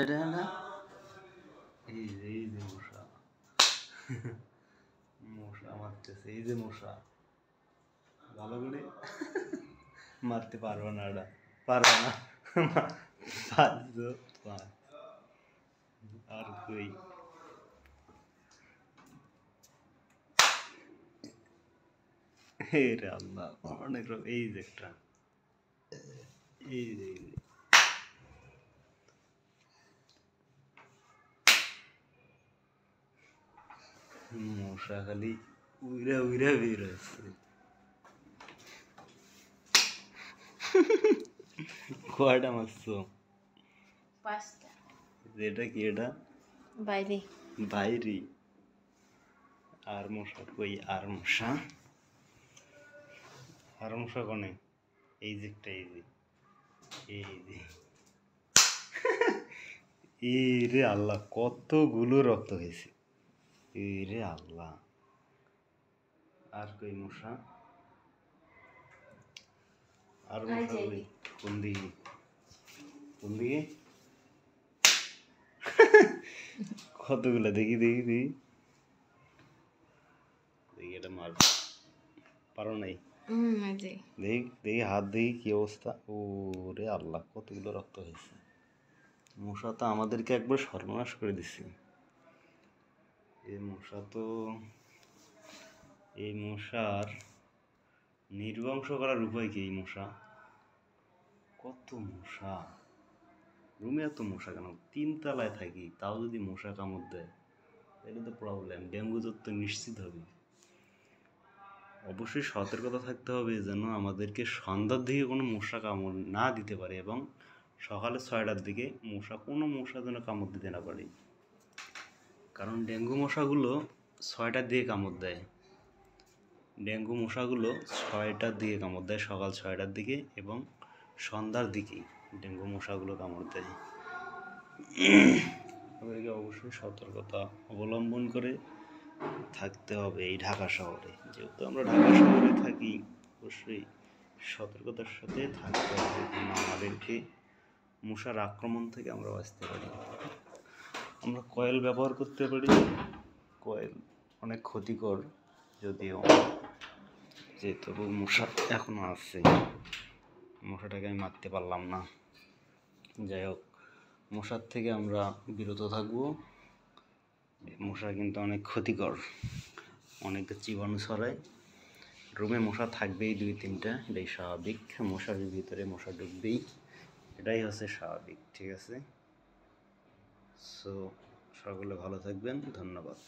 এটা না এই যে মশা মশা মারতেছে, এই যে মশা ভালো করে মারতে পারবো না, ওটা পারবো না। আর কই রে আল্লাহ, অনেক এই যে একটা এই যে মশা খালি উইরা উইরা বের হচ্ছে। কয়টা মারছো? 5টা। এটা কি? এটা বাইরে বাইরে। আর মশা কই? আর মশা কনে? এই যে একটা, এই যে এই রে আল্লাহ, কতগুলো রক্ত হয়েছে। এই রে আল্লাহ, আর কই মশা? আর মশা কই? কোন দিকে? কোন দিকে? কতগুলো? দেখি দেখি দেখি দেখি, এটা মার পারো নাই? দেখি দেখি হাত, দেখি কি অবস্থা। ও রে আল্লাহ, কতগুলো রক্ত হয়েছে। মশা তো আমাদেরকে একবার সর্বনাশ করে দিচ্ছে। এই মশার নির্বংশ করার উপায় কি? এই মশা, কত মশা! রুমে এত মশা কেন? 3 তলায় থাকি, তাও যদি মশা কামড় দেয় এটা তো প্রবলেম। ডেঙ্গু জ্বর তো নিশ্চিত হবে। অবশ্যই সতর্কতা থাকতে হবে যেন আমাদেরকে সন্ধ্যার দিকে কোনো মশা কামড় না দিতে পারে, এবং সকালে 6টার দিকে কোনো মশা যেন কামড় দিতে না পারে। কারণ ডেঙ্গু মশাগুলো 6টার দিকে কামড় দেয়। ডেঙ্গু মশাগুলো 6টার দিকে কামড় দেয়, সকাল 6টার দিকে এবং সন্ধ্যার দিকেই ডেঙ্গু মশাগুলো কামড় দেয়। আমাদেরকে অবশ্যই সতর্কতা অবলম্বন করে থাকতে হবে এই ঢাকা শহরে। যেহেতু আমরা ঢাকা শহরে থাকি, অবশ্যই সতর্কতার সাথে থাকতে হবে যেন আমাদেরকে মশার আক্রমণ থেকে আমরা বাঁচতে পারি। আমরা কয়েল ব্যবহার করতে পারি। কয়েল অনেক ক্ষতিকর যদিও, যে তবু মশা এখনো আছে। মশাটাকে আমি মারতে পারলাম না। যাই হোক, মশার থেকে আমরা বিরত থাকবো। মশা কিন্তু অনেক ক্ষতিকর, অনেক জীবাণু ছড়ায়। রুমে মশা থাকবেই 2-3টা, এটাই স্বাভাবিক। মশারির ভিতরে মশা ঢুকবেই, এটাই হচ্ছে স্বাভাবিক। ঠিক আছে? সো সকলে ভালো থাকবেন, ধন্যবাদ।